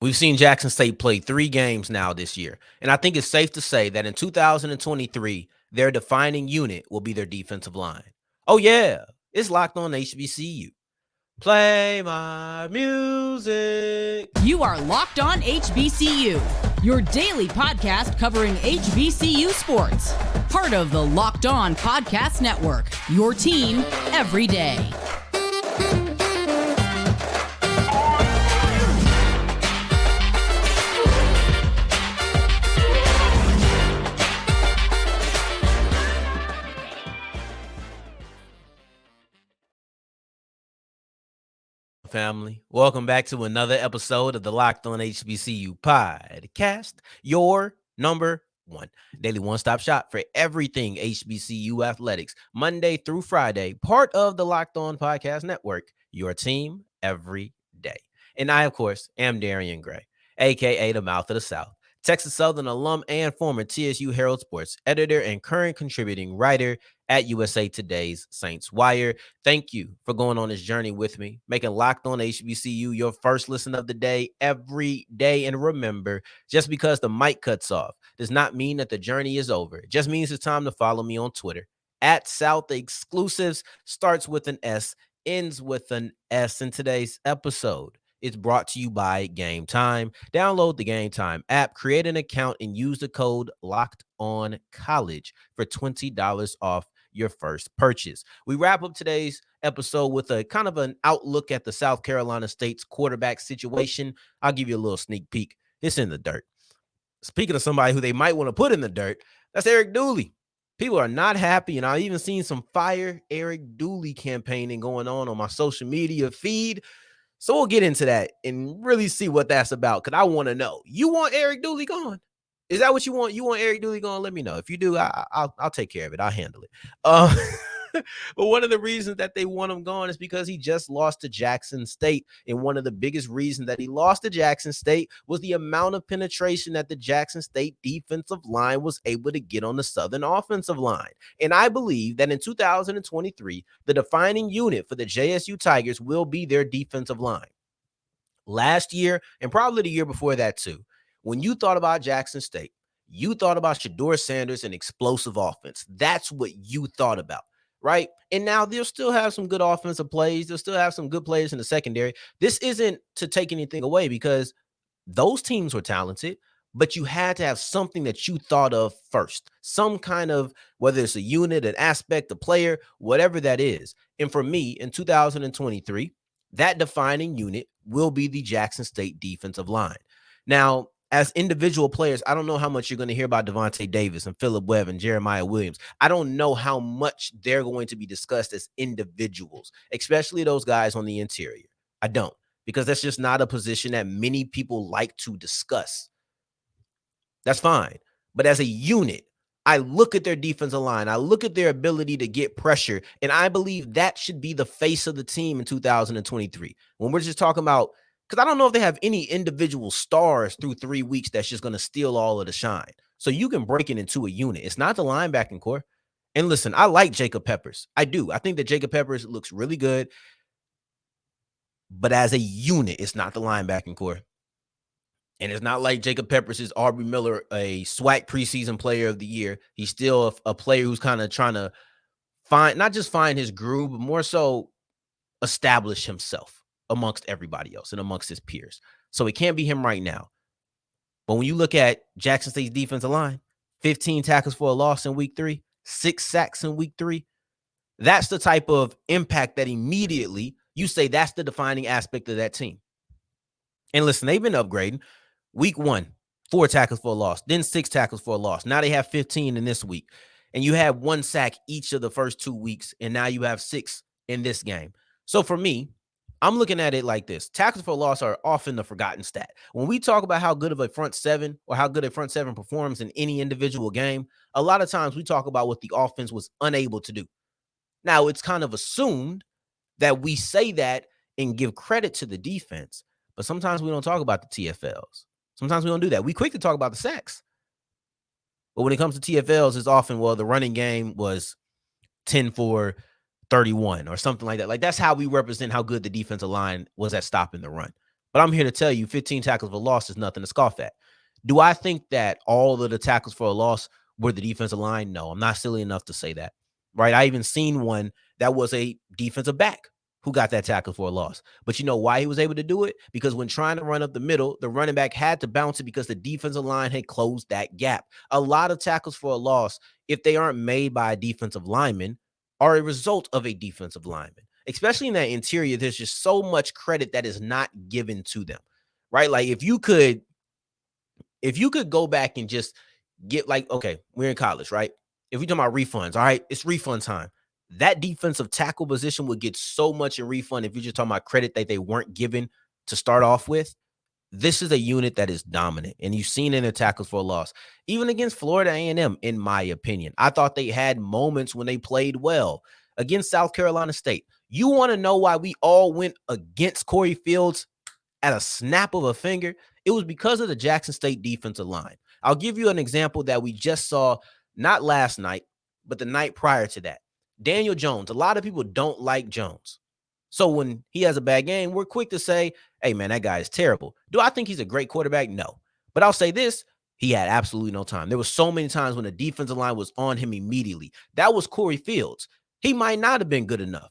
We've seen Jackson State play 3 games now this year, and I think it's safe to say that in 2023, their defining unit will be their defensive line. Oh, yeah, it's Locked On HBCU. Play my music. You are Locked On HBCU, your daily podcast covering HBCU sports. Part of the Locked On Podcast Network, your team every day. Family, welcome back to another episode of the Locked On HBCU podcast, your number one daily one-stop shop for everything HBCU athletics, Monday through Friday, part of the Locked On Podcast Network, your team every day. And I, of course, am Darian Gray, aka the Mouth of the South, Texas Southern alum and former TSU Herald Sports editor and current contributing writer at USA Today's Saints Wire. Thank you for going on this journey with me, making Locked On HBCU your first listen of the day every day. And remember, just because the mic cuts off does not mean that the journey is over. It just means it's time to follow me on Twitter at South Exclusives. Starts with an S, ends with an S. In today's episode, it's brought to you by Game Time. Download the Game Time app, create an account, and use the code LOCKEDONCOLLEGE for $20 off your first purchase. We wrap up today's episode with a kind of an outlook at the South Carolina State's quarterback situation. I'll give you a little sneak peek. It's in the dirt. Speaking of somebody who they might want to put in the dirt, that's Eric Dooley. People are not happy, and I've even seen some Fire Eric Dooley campaigning going on my social media feed. So we'll get into that and really see what that's about, because I want to know. You want Eric Dooley gone? Is that what you want? You want Eric Dooley gone? Let me know. If you do, I'll take care of it. I'll handle it. But one of the reasons that they want him gone is because he just lost to Jackson State. And one of the biggest reasons that he lost to Jackson State was the amount of penetration that the Jackson State defensive line was able to get on the Southern offensive line. And I believe that in 2023, the defining unit for the JSU Tigers will be their defensive line. Last year, and probably the year before that too, when you thought about Jackson State, you thought about Shedeur Sanders and explosive offense. That's what you thought about. Right. And now they'll still have some good offensive plays. They'll still have some good players in the secondary. This isn't to take anything away, because those teams were talented, but you had to have something that you thought of first, some kind of, whether it's a unit, an aspect, a player, whatever that is. And for me, in 2023, that defining unit will be the Jackson State defensive line. Now, as individual players, I don't know how much you're going to hear about Devonta Davis and Phillip Webb and Jeremiah Williams. I don't know how much they're going to be discussed as individuals, especially those guys on the interior. I don't, because that's just not a position that many people like to discuss. That's fine. But as a unit, I look at their defensive line. I look at their ability to get pressure, and I believe that should be the face of the team in 2023. When we're just talking about, because I don't know if they have any individual stars through 3 weeks that's just going to steal all of the shine. So you can break it into a unit. It's not the linebacking core. And listen, I like Jacob Peppers. I do. I think that Jacob Peppers looks really good. But as a unit, it's not the linebacking core. And it's not like Jacob Peppers is Aubrey Miller, a SWAC preseason player of the year. He's still a player who's kind of trying to not just find his groove, but more so establish himself amongst everybody else and amongst his peers. So it can't be him right now. But when you look at Jackson State's defensive line, 15 tackles for a loss in week 3, 6 sacks in week 3, that's the type of impact that immediately you say that's the defining aspect of that team. And listen, they've been upgrading. Week 1, 4 tackles for a loss, then 6 tackles for a loss. Now they have 15 in this week. And you had 1 sack each of the first 2 weeks, and now you have 6 in this game. So for me, I'm looking at it like this. Tackles for loss are often the forgotten stat. When we talk about how good of a front seven or how good a front seven performs in any individual game, a lot of times we talk about what the offense was unable to do. Now, it's kind of assumed that we say that and give credit to the defense, but sometimes we don't talk about the TFLs. Sometimes we don't do that. We quick to talk about the sacks. But when it comes to TFLs, it's often, well, the running game was 10 for 31 or something like that. Like, that's how we represent how good the defensive line was at stopping the run. But I'm here to tell you 15 tackles for loss is nothing to scoff at. Do I think that all of the tackles for a loss were the defensive line? No, I'm not silly enough to say that. Right? I even seen one that was a defensive back who got that tackle for a loss. But you know why he was able to do it? Because when trying to run up the middle, the running back had to bounce it because the defensive line had closed that gap. A lot of tackles for a loss, if they aren't made by a defensive lineman, are a result of a defensive lineman. Especially in that interior, there's just so much credit that is not given to them. Right? Like if you could go back and just get like, okay, we're in college, right? If we talk about refunds, all right, it's refund time. That defensive tackle position would get so much in refund if you're just talking about credit that they weren't given to start off with. This is a unit that is dominant, and you've seen it in the tackles for a loss. Even against Florida A&M, in my opinion, I thought they had moments when they played well. Against South Carolina State, you want to know why we all went against Corey Fields at a snap of a finger? It was because of the Jackson State defensive line. I'll give you an example that we just saw, not last night, but the night prior to that. Daniel Jones. A lot of people don't like Jones. So when he has a bad game, we're quick to say, hey, man, that guy is terrible. Do I think he's a great quarterback? No. But I'll say this. He had absolutely no time. There were so many times when the defensive line was on him immediately. That was Corey Fields. He might not have been good enough,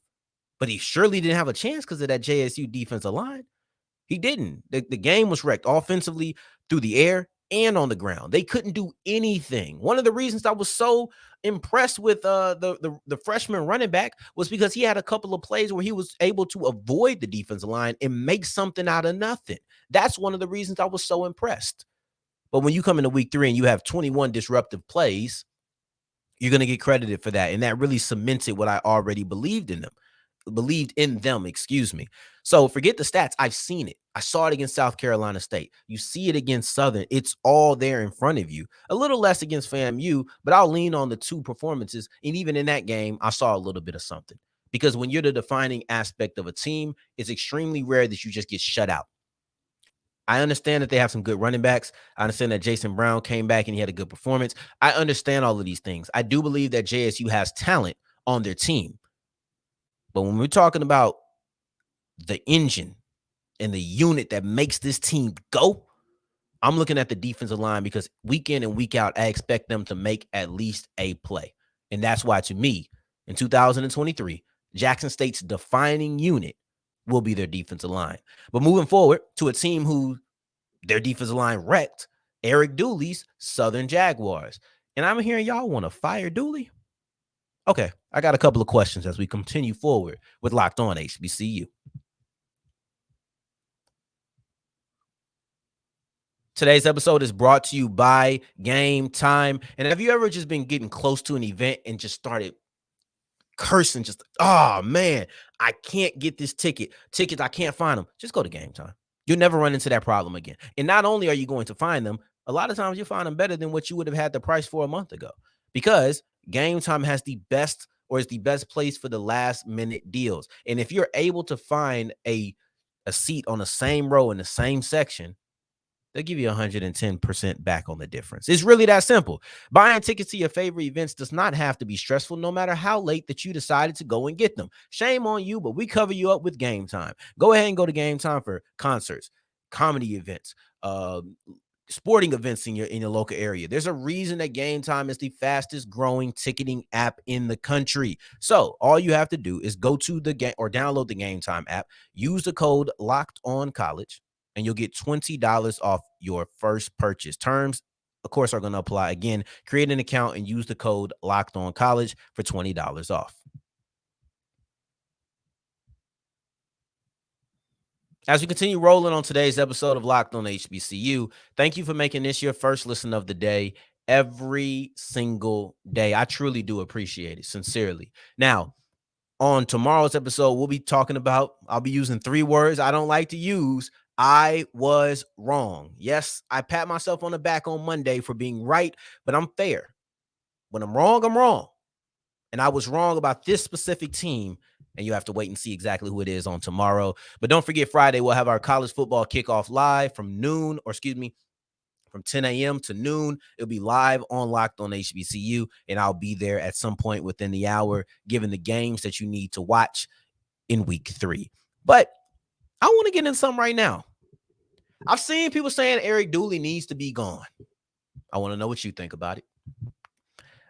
but he surely didn't have a chance because of that JSU defensive line. He didn't. The game was wrecked offensively, through the air, and on the ground. They couldn't do anything. One of the reasons I was so impressed with the freshman running back was because he had a couple of plays where he was able to avoid the defensive line and make something out of nothing. That's one of the reasons I was so impressed. But when you come into week 3 and you have 21 disruptive plays, you're going to get credited for that. And that really cemented what I already believed in them. So forget the stats. I've seen it. I saw it against South Carolina State. You see it against Southern. It's all there in front of you. A little less against FAMU, but I'll lean on the two performances. And even in that game, I saw a little bit of something. Because when you're the defining aspect of a team, it's extremely rare that you just get shut out. I understand that they have some good running backs. I understand that Jason Brown came back and he had a good performance. I understand all of these things. I do believe that JSU has talent on their team. But when we're talking about the engine and the unit that makes this team go, I'm looking at the defensive line because week in and week out, I expect them to make at least a play. And that's why, to me, in 2023, Jackson State's defining unit will be their defensive line. But moving forward to a team who their defensive line wrecked, Eric Dooley's Southern Jaguars. And I'm hearing y'all want to fire Dooley. Okay, I got a couple of questions as we continue forward with Locked On HBCU. Today's episode is brought to you by Game Time. And have you ever just been getting close to an event and just started cursing, oh, man, I can't get this tickets, I can't find them? Just go to Game Time. You'll never run into that problem again. And not only are you going to find them, a lot of times you find them better than what you would have had the price for a month ago, because Game Time has the best, or is the best place for the last minute deals. And if you're able to find a seat on the same row in the same section, they'll give you 110% back on the difference. It's really that simple. Buying tickets to your favorite events does not have to be stressful, no matter how late that you decided to go and get them. Shame on you, but we cover you up with Game Time. Go ahead and go to Game Time for concerts, comedy events, sporting events in your local area. There's a reason that Game Time is the fastest growing ticketing app in the country. So all you have to do is go to the game or download the Game Time app, use the code LOCKEDONCollege, and you'll get $20 off your first purchase. Terms, of course, are going to apply. Again, create an account and use the code LOCKEDONCollege for $20 off. As we continue rolling on today's episode of Locked On HBCU, thank you for making this your first listen of the day every single day. I truly do appreciate it, sincerely. Now, on tomorrow's episode, we'll be talking about, I'll be using 3 words I don't like to use. I was wrong. Yes, I pat myself on the back on Monday for being right, but I'm fair. When I'm wrong, I'm wrong. And I was wrong about this specific team, and you have to wait and see exactly who it is on tomorrow. But don't forget, Friday, we'll have our college football kickoff live from 10 a.m. to noon. It'll be live on Locked On HBCU, and I'll be there at some point within the hour, giving the games that you need to watch in week 3. But I want to get into something right now. I've seen people saying Eric Dooley needs to be gone. I want to know what you think about it.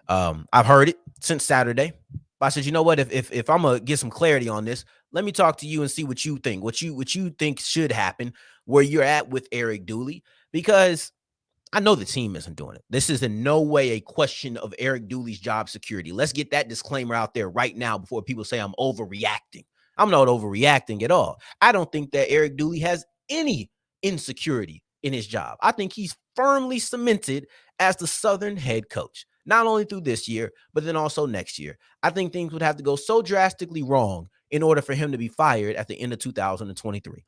I've heard it since Saturday. But I said, you know what? If I'm gonna get some clarity on this, let me talk to you and see what you think. What you think should happen where you're at with Eric Dooley, because I know the team isn't doing it. This is in no way a question of Eric Dooley's job security. Let's get that disclaimer out there right now before people say I'm overreacting. I'm not overreacting at all. I don't think that Eric Dooley has any insecurity in his job. I think he's firmly cemented as the Southern head coach, not only through this year, but then also next year. I think things would have to go so drastically wrong in order for him to be fired at the end of 2023.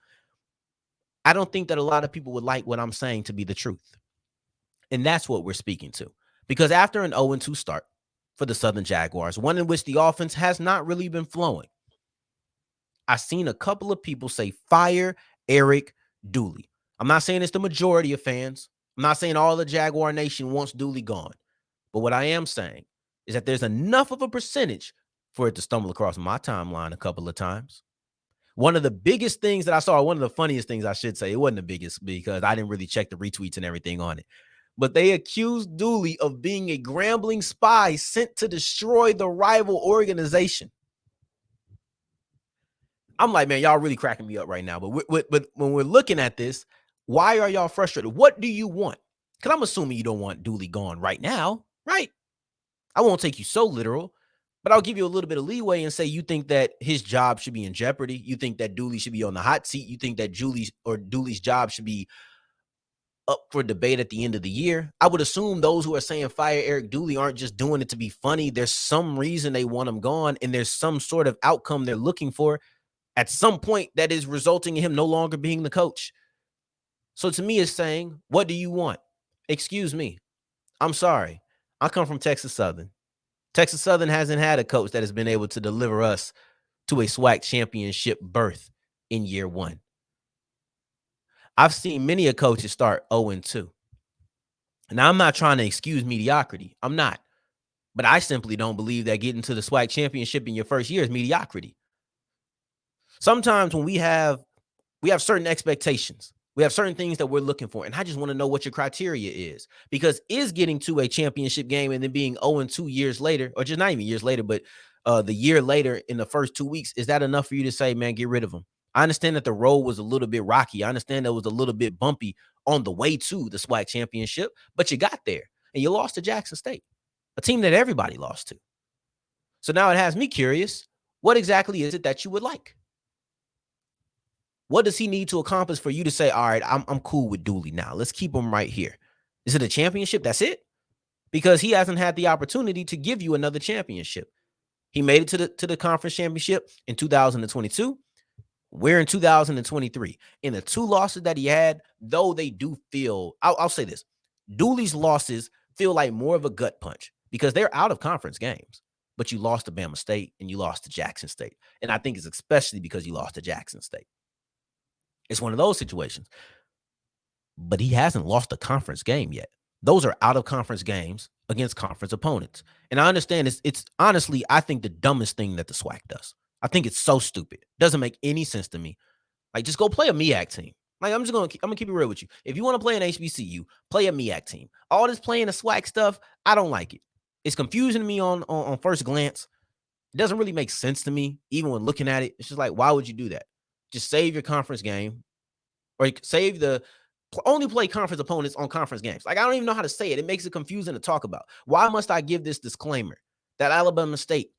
I don't think that a lot of people would like what I'm saying to be the truth. And that's what we're speaking to. Because after an 0-2 start for the Southern Jaguars, one in which the offense has not really been flowing, I've seen a couple of people say, fire Eric Dooley. I'm not saying it's the majority of fans. I'm not saying all the Jaguar Nation wants Dooley gone. But what I am saying is that there's enough of a percentage for it to stumble across my timeline a couple of times. One of the biggest things that I saw, one of the funniest things I should say, it wasn't the biggest because I didn't really check the retweets and everything on it, but they accused Dooley of being a Grambling spy sent to destroy the rival organization. I'm like, man, y'all really cracking me up right now. But when we're looking at this, why are y'all frustrated? What do you want? Because I'm assuming you don't want Dooley gone right now, right? I won't take you so literal, but I'll give you a little bit of leeway and say you think that his job should be in jeopardy. You think that Dooley should be on the hot seat. You think that Dooley's job should be up for debate at the end of the year. I would assume those who are saying fire Eric Dooley aren't just doing it to be funny. There's some reason they want him gone, and there's some sort of outcome they're looking for at some point that is resulting in him no longer being the coach. So to me, it's saying, what do you want? Excuse me. I'm sorry. I come from Texas Southern. Texas Southern hasn't had a coach that has been able to deliver us to a SWAC championship berth in year one. I've seen many of coaches start 0-2. Now, I'm not trying to excuse mediocrity. I'm not. But I simply don't believe that getting to the SWAC championship in your first year is mediocrity. Sometimes when we have certain expectations, we have certain things that we're looking for, and I just want to know what your criteria is. Because is getting to a championship game and then being 0-2 years later, or just not even years later, but the year later in the first 2 weeks, is that enough for you to say, man, get rid of him? I understand that the road was a little bit rocky. I understand that it was a little bit bumpy on the way to the SWAC championship, but you got there, and you lost to Jackson State, a team that everybody lost to. So now it has me curious, what exactly is it that you would like? What does he need to accomplish for you to say, all right, I'm cool with Dooley now. Let's keep him right here. Is it a championship? That's it? Because he hasn't had the opportunity to give you another championship. He made it to the conference championship in 2022. We're in 2023. In the 2 losses that he had, though they do feel, I'll say this, Dooley's losses feel like more of a gut punch because they're out of conference games. But you lost to Bama State and you lost to Jackson State. And I think it's especially because you lost to Jackson State. It's one of those situations. But he hasn't lost a conference game yet. Those are out of conference games against conference opponents. And I understand it's honestly, I think the dumbest thing that the SWAC does. I think it's so stupid. It doesn't make any sense to me. Like, just go play a MEAC team. Like, I'm gonna keep it real with you. If you want to play an HBCU, play a MEAC team. All this playing the SWAC stuff, I don't like it. It's confusing to me on first glance. It doesn't really make sense to me, even when looking at it. It's just like, why would you do that? Just save your conference game, or save only play conference opponents on conference games. Like, I don't even know how to say it. It makes it confusing to talk about. Why must I give this disclaimer that Alabama State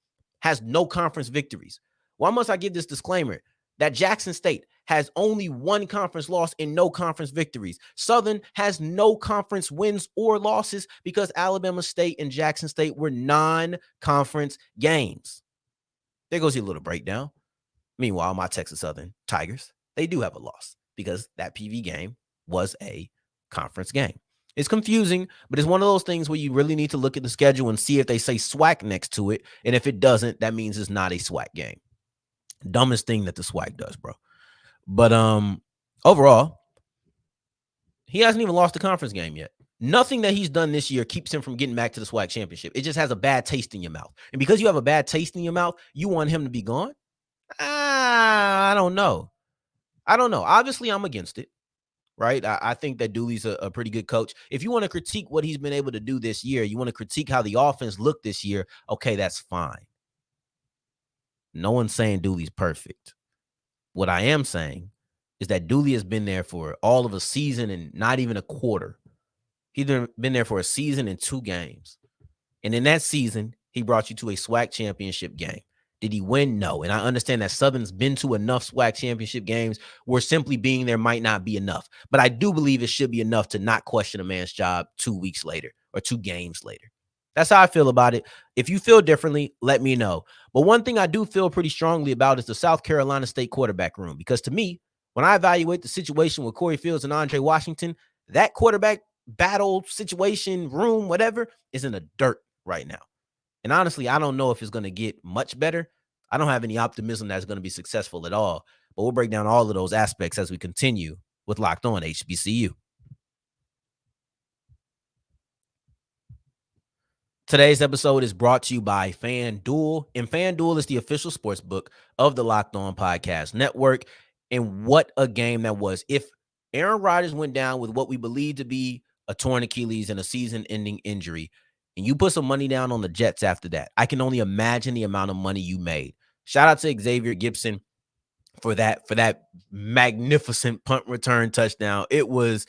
has no conference victories? Why must I give this disclaimer that Jackson State has only 1 conference loss and no conference victories? Southern has no conference wins or losses because Alabama State and Jackson State were non-conference games. There goes your little breakdown. Meanwhile, my Texas Southern Tigers, they do have a loss because that PV game was a conference game. It's confusing, but it's one of those things where you really need to look at the schedule and see if they say SWAC next to it. And if it doesn't, that means it's not a SWAC game. Dumbest thing that the SWAC does, bro. But overall, he hasn't even lost the conference game yet. Nothing that he's done this year keeps him from getting back to the SWAC championship. It just has a bad taste in your mouth. And because you have a bad taste in your mouth, you want him to be gone? I don't know. Obviously, I'm against it. right? I think that Dooley's a pretty good coach. If you want to critique what he's been able to do this year, you want to critique how the offense looked this year, okay, that's fine. No one's saying Dooley's perfect. What I am saying is that Dooley has been there for all of a season and not even a quarter. He's been there for a season and 2 games. And in that season, he brought you to a SWAC championship game. Did he win? No. And I understand that Southern's been to enough SWAC championship games where simply being there might not be enough. But I do believe it should be enough to not question a man's job 2 weeks later or 2 games later. That's how I feel about it. If you feel differently, let me know. But one thing I do feel pretty strongly about is the South Carolina State quarterback room. Because to me, when I evaluate the situation with Corey Fields and Andre Washington, that quarterback battle situation, room, whatever, is in the dirt right now. And honestly, I don't know if it's going to get much better. I don't have any optimism that it's going to be successful at all. But we'll break down all of those aspects as we continue with Locked On HBCU. Today's episode is brought to you by FanDuel, and FanDuel is the official sports book of the Locked On Podcast Network. And what a game that was. If Aaron Rodgers went down with what we believe to be a torn Achilles and a season-ending injury, and you put some money down on the Jets after that, I can only imagine the amount of money you made. Shout out to Xavier Gibson for that magnificent punt return touchdown. It was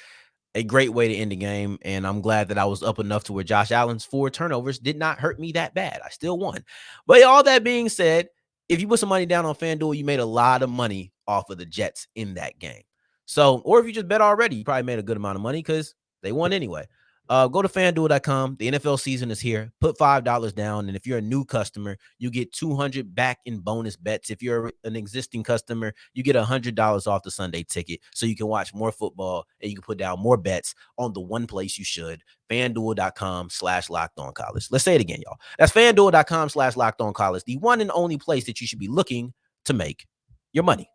a great way to end the game, and I'm glad that I was up enough to where Josh Allen's 4 turnovers did not hurt me that bad. I still won. But all that being said, if you put some money down on FanDuel, you made a lot of money off of the Jets in that game. So, or if you just bet already, you probably made a good amount of money because they won anyway. Go to FanDuel.com. The NFL season is here. Put $5 down, and if you're a new customer, you get $200 back in bonus bets. If you're an existing customer, you get $100 off the Sunday ticket, so you can watch more football and you can put down more bets on the one place you should. FanDuel.com/LockedOnCollege. Let's say it again, y'all. That's FanDuel.com/LockedOnCollege, the one and only place that you should be looking to make your money.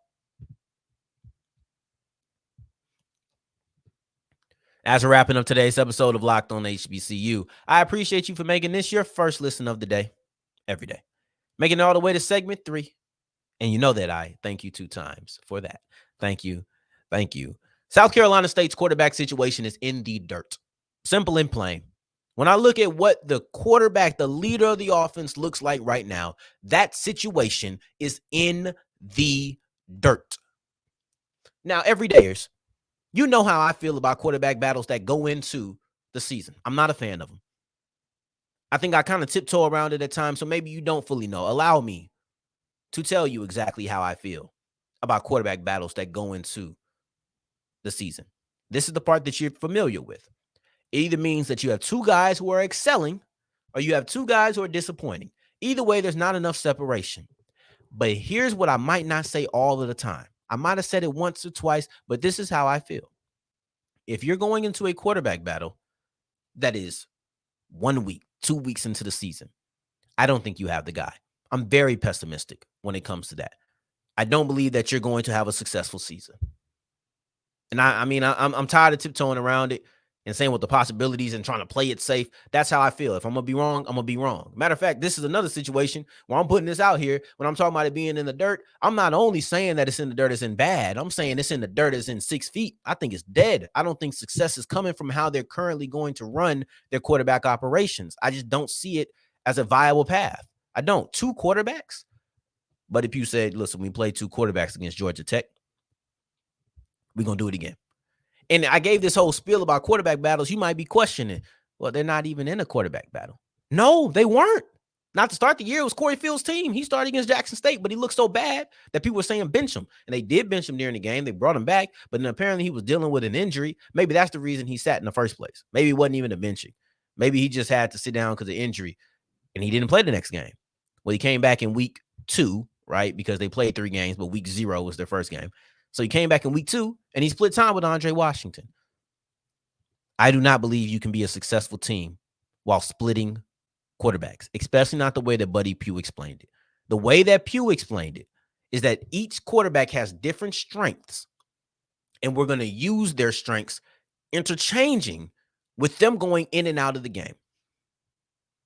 As we're wrapping up today's episode of Locked On HBCU, I appreciate you for making this your first listen of the day, every day. Making it all the way to segment 3. And you know that I thank you 2 times for that. Thank you. Thank you. South Carolina State's quarterback situation is in the dirt. Simple and plain. When I look at what the quarterback, the leader of the offense looks like right now, that situation is in the dirt. Now, every day, you know how I feel about quarterback battles that go into the season. I'm not a fan of them. I think I kind of tiptoe around it at times, so maybe you don't fully know. Allow me to tell you exactly how I feel about quarterback battles that go into the season. This is the part that you're familiar with. It either means that you have 2 guys who are excelling or you have 2 guys who are disappointing. Either way, there's not enough separation. But here's what I might not say all of the time. I might have said it once or twice, but this is how I feel. If you're going into a quarterback battle that is 1 week, 2 weeks into the season, I don't think you have the guy. I'm very pessimistic when it comes to that. I don't believe that you're going to have a successful season. And I'm tired of tiptoeing around it and saying what the possibilities and trying to play it safe. That's how I feel. If I'm going to be wrong, I'm going to be wrong. Matter of fact, this is another situation where I'm putting this out here. When I'm talking about it being in the dirt, I'm not only saying that it's in the dirt as in bad. I'm saying it's in the dirt as in 6 feet. I think it's dead. I don't think success is coming from how they're currently going to run their quarterback operations. I just don't see it as a viable path. I don't. 2 quarterbacks. But if you said, listen, we played 2 quarterbacks against Georgia Tech, we're going to do it again. And I gave this whole spiel about quarterback battles. You might be questioning, well, they're not even in a quarterback battle. No, they weren't. Not to start the year, it was Corey Fields' team. He started against Jackson State, but he looked so bad that people were saying bench him. And they did bench him during the game. They brought him back, but then apparently he was dealing with an injury. Maybe that's the reason he sat in the first place. Maybe it wasn't even a benching. Maybe he just had to sit down because of injury, and he didn't play the next game. Well, he came back in week 2, right, because they played 3 games, but week 0 was their first game. So he came back in week 2, and he split time with Andre Washington. I do not believe you can be a successful team while splitting quarterbacks, especially not the way that Buddy Pough explained it. The way that Pough explained it is that each quarterback has different strengths, and we're going to use their strengths interchanging with them going in and out of the game.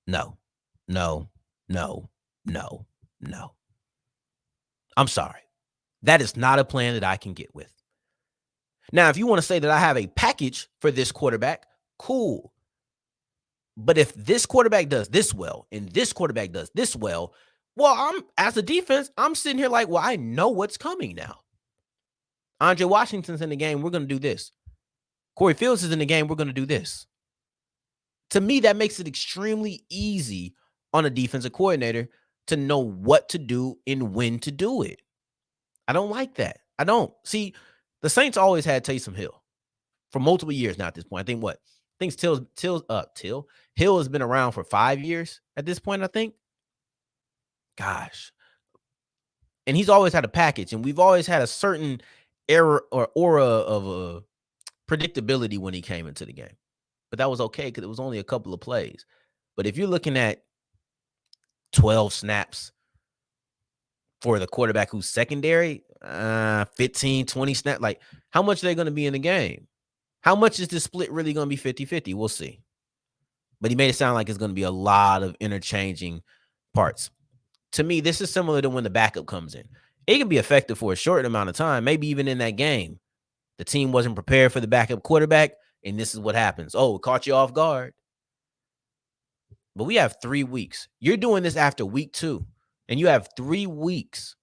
No. I'm sorry. That is not a plan that I can get with. Now, if you want to say that I have a package for this quarterback, cool. But if this quarterback does this well and this quarterback does this well, well, as a defense, I'm sitting here like, well, I know what's coming now. Andre Washington's in the game. We're going to do this. Corey Fields is in the game. We're going to do this. To me, that makes it extremely easy on a defensive coordinator to know what to do and when to do it. I don't like that. I don't. See, the Saints always had Taysom Hill for multiple years now at this point. I think what? I think Hill has been around for 5 years at this point, I think. Gosh. And he's always had a package, and we've always had a certain era or aura of predictability when he came into the game. But that was okay because it was only a couple of plays. But if you're looking at 12 snaps for the quarterback who's secondary, 15, 20 snaps, like how much are they going to be in the game? How much is this split really going to be 50-50? We'll see. But he made it sound like it's going to be a lot of interchanging parts. To me, this is similar to when the backup comes in. It can be effective for a short amount of time, maybe even in that game. The team wasn't prepared for the backup quarterback, and this is what happens. Oh, it caught you off guard. But we have 3 weeks. You're doing this after week 2, and you have 3 weeks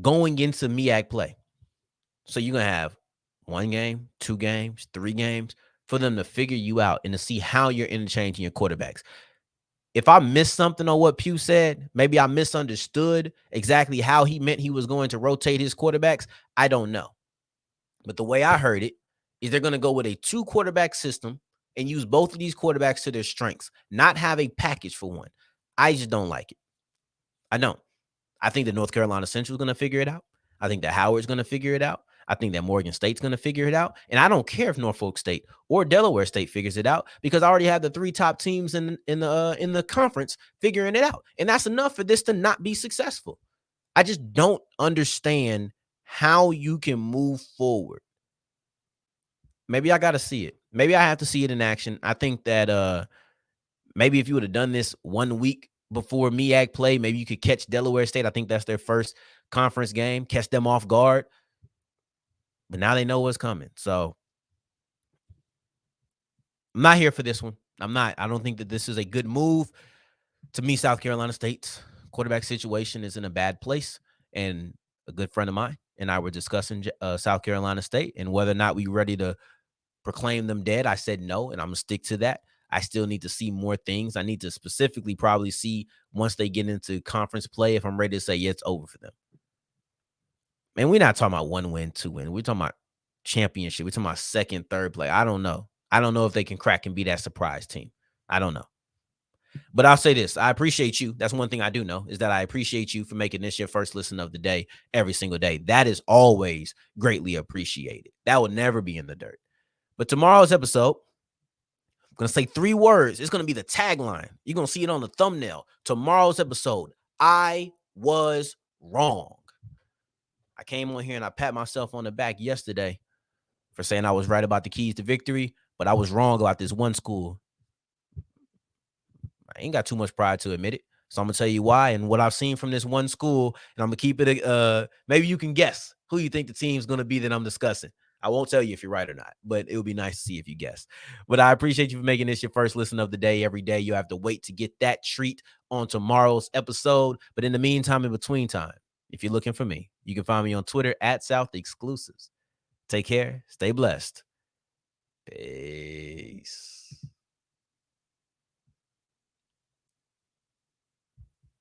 going into MEAC play. So you're going to have 1 game, 2 games, 3 games for them to figure you out and to see how you're interchanging your quarterbacks. If I missed something on what Pough said, maybe I misunderstood exactly how he meant he was going to rotate his quarterbacks. I don't know. But the way I heard it is they're going to go with a 2-quarterback system and use both of these quarterbacks to their strengths, not have a package for one. I just don't like it. I don't. I think that North Carolina Central is going to figure it out. I think that Howard's going to figure it out. I think that Morgan State's going to figure it out. And I don't care if Norfolk State or Delaware State figures it out because I already have the 3 top teams in the conference figuring it out. And that's enough for this to not be successful. I just don't understand how you can move forward. Maybe I got to see it. Maybe I have to see it in action. I think that maybe if you would have done this 1 week before MEAC play, maybe you could catch Delaware State. I think that's their first conference game, catch them off guard. But now they know what's coming. So I'm not here for this one. I'm not. I don't think that this is a good move. To me, South Carolina State's quarterback situation is in a bad place. And a good friend of mine and I were discussing South Carolina State and whether or not we ready to proclaim them dead. I said no, and I'm going to stick to that. I still need to see more things. I need to specifically probably see once they get into conference play if I'm ready to say, yeah, it's over for them. And we're not talking about 1 win, 2 win. We're talking about championship. We're talking about 2nd, 3rd play. I don't know. I don't know if they can crack and be that surprise team. I don't know. But I'll say this. I appreciate you. That's one thing I do know is that I appreciate you for making this your first listen of the day every single day. That is always greatly appreciated. That will never be in the dirt. But tomorrow's episode, I'm going to say 3 words. It's going to be the tagline. You're going to see it on the thumbnail. Tomorrow's episode, I was wrong. I came on here and I pat myself on the back yesterday for saying I was right about the keys to victory, but I was wrong about this one school. I ain't got too much pride to admit it. So I'm going to tell you why and what I've seen from this one school. And I'm going to keep it. Maybe you can guess who you think the team's going to be that I'm discussing. I won't tell you if you're right or not, but it would be nice to see if you guess. But I appreciate you for making this your first listen of the day. Every day you have to wait to get that treat on tomorrow's episode. But in the meantime, in between time, if you're looking for me, you can find me on Twitter at South Exclusives. Take care. Stay blessed. Peace.